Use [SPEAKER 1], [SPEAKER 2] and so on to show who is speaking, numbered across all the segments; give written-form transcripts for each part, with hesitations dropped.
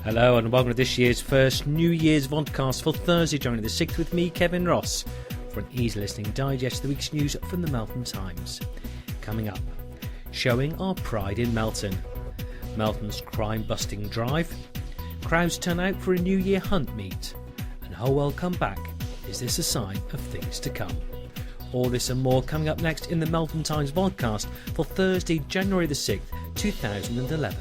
[SPEAKER 1] Hello and welcome to this year's first New Year's Vodcast for Thursday, January the 6th with me, Kevin Ross, for an easy listening digest of the week's news from the Melton Times. Coming up, showing our pride in Melton, Melton's crime-busting drive, crowds turn out for a New Year hunt meet, and Holwell come back. Is this a sign of things to come? All this and more coming up next in the Melton Times Vodcast for Thursday, January the 6th, 2011.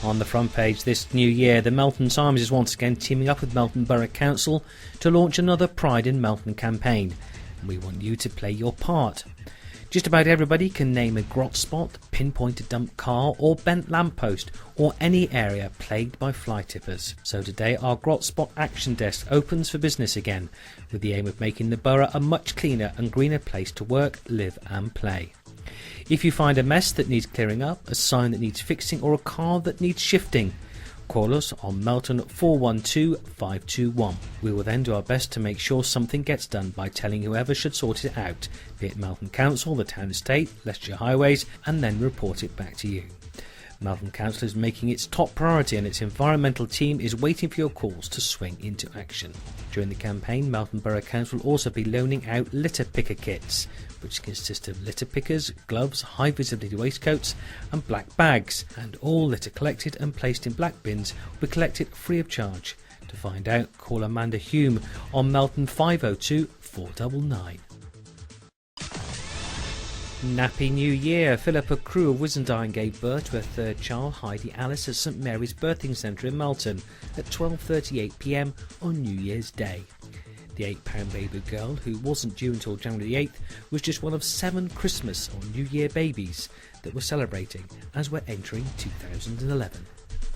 [SPEAKER 1] On the front page this new year, the Melton Times is once again teaming up with Melton Borough Council to launch another Pride in Melton campaign, and we want you to play your part. Just about everybody can name a grot spot, pinpoint a dumped car or bent lamppost, or any area plagued by fly tippers. So today our grot spot action desk opens for business again, with the aim of making the borough a much cleaner and greener place to work, live and play. If you find a mess that needs clearing up, a sign that needs fixing or a car that needs shifting, call us on Melton 412 521. We will then do our best to make sure something gets done by telling whoever should sort it out, be it Melton Council, the Town Estate, Leicestershire Highways, and then report it back to you. Melton Council is making its top priority and its environmental team is waiting for your calls to swing into action. During the campaign, Melton Borough Council will also be loaning out litter picker kits, which consist of litter pickers, gloves, high visibility waistcoats and black bags, and all litter collected and placed in black bins will be collected free of charge. To find out, call Amanda Hume on Melton 502 499. Nappy New Year. Philippa Crew of Wissendine gave birth to her third child, Heidi Alice, at St Mary's Birthing Centre in Melton at 12:38 p.m. on New Year's Day. The 8-pound baby girl, who wasn't due until January the 8th, was just one of 7 Christmas or New Year babies that were celebrating as we're entering 2011.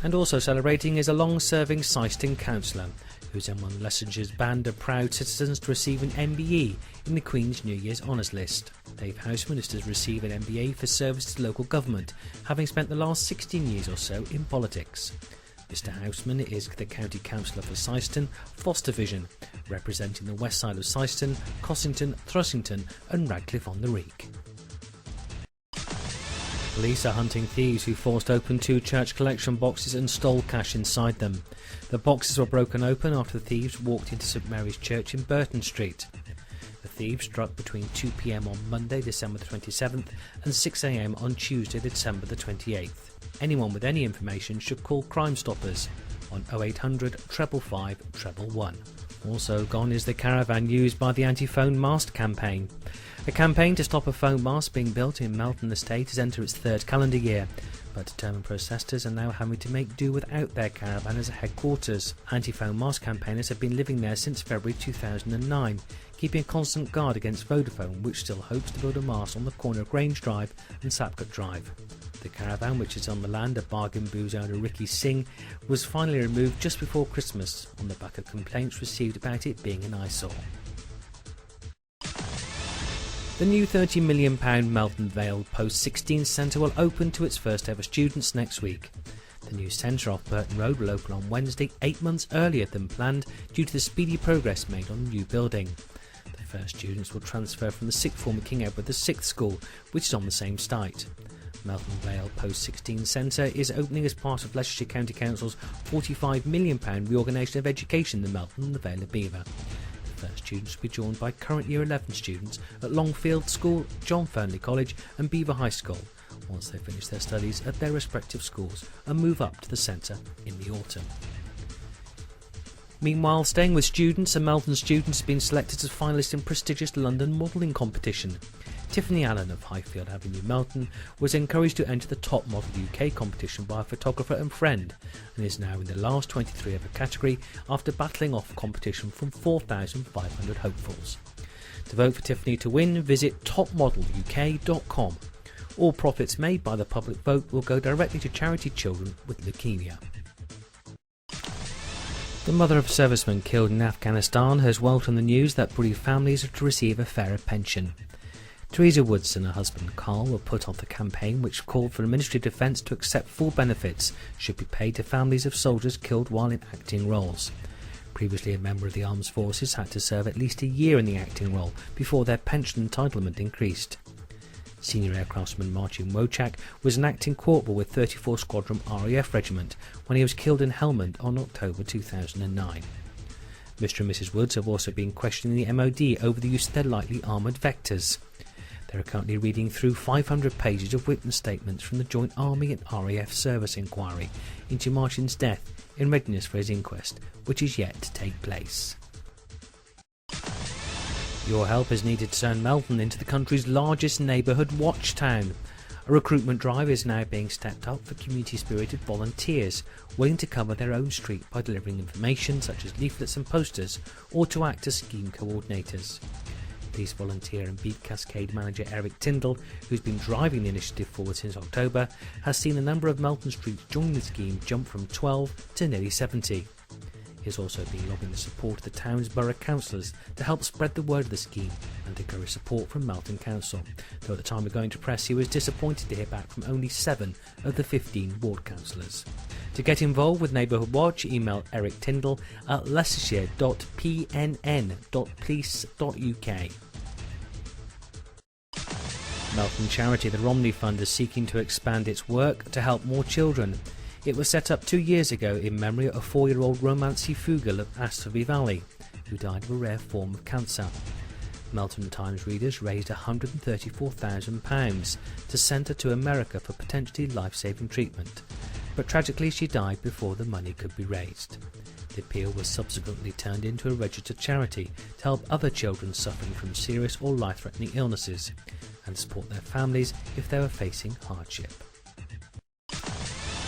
[SPEAKER 1] And also celebrating is a long-serving Syston councillor, who's among Leicestershire's band of proud citizens to receive an MBE in the Queen's New Year's Honours List. Dave Houseman is to receive an MBA for service to local government, having spent the last 16 years or so in politics. Mr Houseman is the County Councillor for Syston, Foster Division, representing the west side of Syston, Cossington, Thrussington and Radcliffe-on-the-Reek. Police are hunting thieves who forced open 2 church collection boxes and stole cash inside them. The boxes were broken open after the thieves walked into St Mary's Church in Burton Street. The thieves struck between 2 p.m. on Monday, December the 27th and 6 a.m. on Tuesday, December the 28th. Anyone with any information should call Crime Stoppers on 0800 555 111. Also gone is the caravan used by the anti-phone mast campaign. A campaign to stop a phone mast being built in Melton Estate has entered its 3rd calendar year, but determined protesters are now having to make do without their caravan as a headquarters. Anti-phone mast campaigners have been living there since February 2009, keeping a constant guard against Vodafone, which still hopes to build a mast on the corner of Grange Drive and Sapcut Drive. The caravan, which is on the land of bargain booze owner Ricky Singh, was finally removed just before Christmas on the back of complaints received about it being an eyesore. The new £30 million Melton Vale Post 16 Centre will open to its first ever students next week. The new centre off Burton Road will open on Wednesday, 8 months earlier than planned due to the speedy progress made on the new building. The first students will transfer from the 6th form at King Edward the 6th School, which is on the same site. Melton Vale Post 16 Centre is opening as part of Leicestershire County Council's £45 million reorganisation of education in Melton and the Vale of Belvoir. The first students will be joined by current Year 11 students at Longfield School, John Fernley College and Belvoir High School, once they finish their studies at their respective schools and move up to the centre in the autumn. Meanwhile, staying with students, a Melton student has been selected as finalist in prestigious London modelling competition. Tiffany Allen of Highfield Avenue, Melton, was encouraged to enter the Top Model UK competition by a photographer and friend, and is now in the last 23 of her category after battling off competition from 4,500 hopefuls. To vote for Tiffany to win, visit topmodeluk.com. All profits made by the public vote will go directly to charity children with leukaemia. The mother of a serviceman killed in Afghanistan has welcomed the news that bereaved families are to receive a fairer pension. Teresa Woods and her husband Carl were put on the campaign which called for the Ministry of Defence to accept full benefits should be paid to families of soldiers killed while in acting roles. Previously a member of the armed forces had to serve at least a year in the acting role before their pension entitlement increased. Senior Aircraftsman Martin Wojciak was an acting corporal with 34 Squadron RAF Regiment when he was killed in Helmand on October 2009. Mr and Mrs Woods have also been questioning the MOD over the use of their lightly armoured Vectors. They are currently reading through 500 pages of witness statements from the Joint Army and RAF service inquiry into Martin's death in readiness for his inquest, which is yet to take place. Your help is needed to turn Melton into the country's largest neighbourhood watch town. A recruitment drive is now being stepped up for community-spirited volunteers willing to cover their own street by delivering information such as leaflets and posters, or to act as scheme coordinators. Police volunteer and Beat Cascade manager Eric Tyndall, who's been driving the initiative forward since October, has seen the number of Melton streets joining the scheme jump from 12 to nearly 70. He has also been lobbying the support of the town's borough councillors to help spread the word of the scheme and encourage support from Melton Council, though at the time of going to press he was disappointed to hear back from only 7 of the 15 ward councillors. To get involved with Neighbourhood Watch, email Eric Tyndall at leicestershire.pnn.police.uk. Melton charity The Romney Fund is seeking to expand its work to help more children. It was set up 2 years ago in memory of 4-year-old Romancy Fugel of Astorby Valley, who died of a rare form of cancer. Melton Times readers raised £134,000 to send her to America for potentially life-saving treatment, but tragically she died before the money could be raised. The appeal was subsequently turned into a registered charity to help other children suffering from serious or life-threatening illnesses and support their families if they were facing hardship.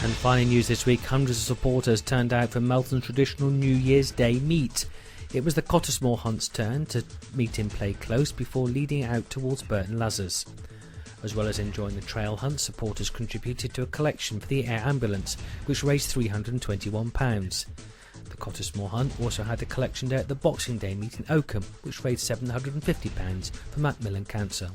[SPEAKER 1] And finally, news this week, hundreds of supporters turned out for Melton's traditional New Year's Day meet. It was the Cottesmore Hunt's turn to meet in Play Close before leading out towards Burton Lazars. As well as enjoying the trail hunt, supporters contributed to a collection for the air ambulance, which raised £321. The Cottesmore Hunt also had a collection day at the Boxing Day meet in Oakham, which raised £750 for Macmillan Council.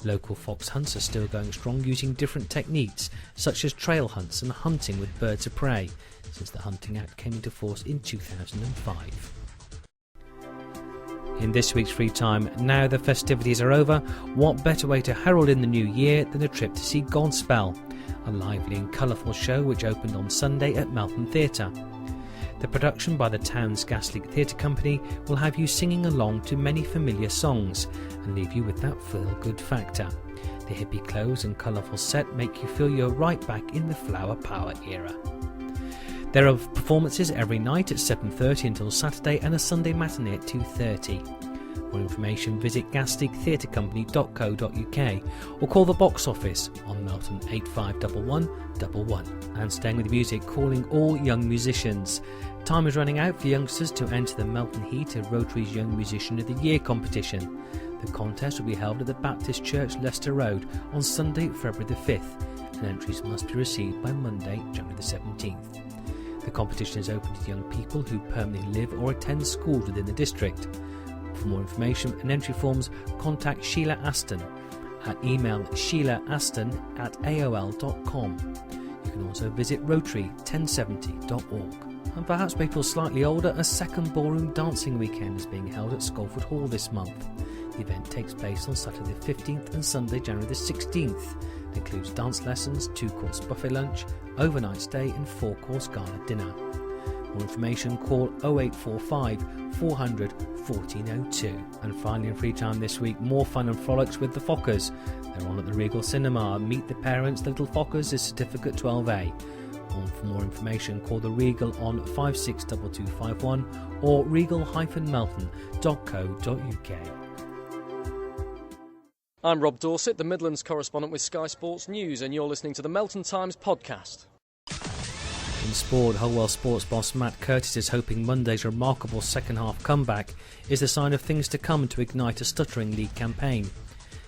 [SPEAKER 1] Local fox hunts are still going strong, using different techniques such as trail hunts and hunting with birds of prey since the Hunting Act came into force in 2005. In this week's Free Time, now the festivities are over, what better way to herald in the new year than a trip to see Godspell, a lively and colourful show which opened on Sunday at Melton Theatre. The production by the town's Ghastly Theatre Company will have you singing along to many familiar songs and leave you with that feel-good factor. The hippie clothes and colourful set make you feel you're right back in the flower power era. There are performances every night at 7:30 until Saturday and a Sunday matinee at 2:30. For more information, visit ghastlytheatrecompany.co.uk or call the box office on Melton 851111. And staying with the music, calling all young musicians. Time is running out for youngsters to enter the Melton Heat of Rotary's Young Musician of the Year competition. The contest will be held at the Baptist Church, Leicester Road on Sunday, February the 5th, and entries must be received by Monday, January the 17th. The competition is open to young people who permanently live or attend schools within the district. For more information and entry forms, contact Sheila Aston at email sheilaaston@aol.com. You can also visit rotary1070.org. And perhaps people slightly older, a second ballroom dancing weekend is being held at Scolford Hall this month. The event takes place on Saturday the 15th and Sunday, January the 16th. It includes dance lessons, 2-course buffet lunch, overnight stay and 4-course gala dinner. More information, call 0845 400 1402. And finally, in Free Time this week, more fun and frolics with the Fockers. They're on at the Regal Cinema. Meet the Parents, the Little Fockers is Certificate 12A. For more information, call the Regal on 562251 or regal-melton.co.uk.
[SPEAKER 2] I'm Rob Dorset, the Midlands correspondent with Sky Sports News, and you're listening to the Melton Times podcast.
[SPEAKER 1] In sport, Holwell sports boss Matt Curtis is hoping Monday's remarkable second-half comeback is a sign of things to come to ignite a stuttering league campaign.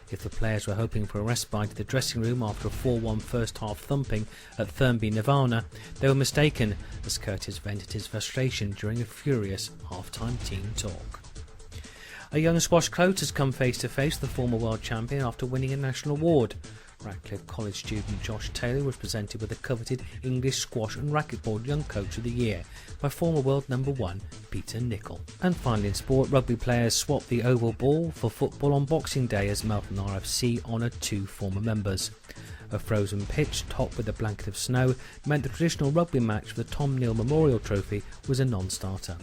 [SPEAKER 1] If the players were hoping for a respite to the dressing room after a 4-1 first-half thumping at Thurmby Nirvana, they were mistaken, as Curtis vented his frustration during a furious half-time team talk. A young squash coach has come face-to-face with the former world champion after winning a national award. Ratcliffe College student Josh Taylor was presented with the coveted English Squash and Racquetball Young Coach of the Year by former world number 1 Peter Nicol. And finally in sport, rugby players swapped the oval ball for football on Boxing Day as Melton RFC honoured 2 former members. A frozen pitch topped with a blanket of snow meant the traditional rugby match for the Tom Neal Memorial Trophy was a non-starter.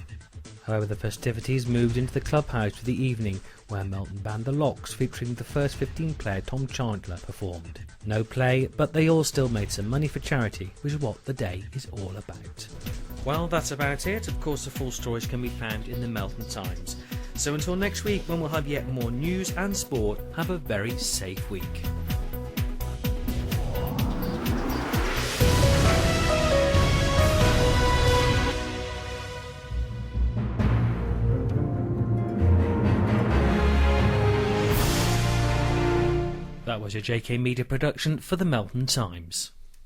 [SPEAKER 1] However, the festivities moved into the clubhouse for the evening, where Melton band The Locks featuring the first 15 player Tom Chandler performed. No play, but they all still made some money for charity, which is what the day is all about. Well, that's about it. Of course, the full stories can be found in the Melton Times. So until next week, when we'll have yet more news and sport, have a very safe week. That was your JK Media production for the Melton Times.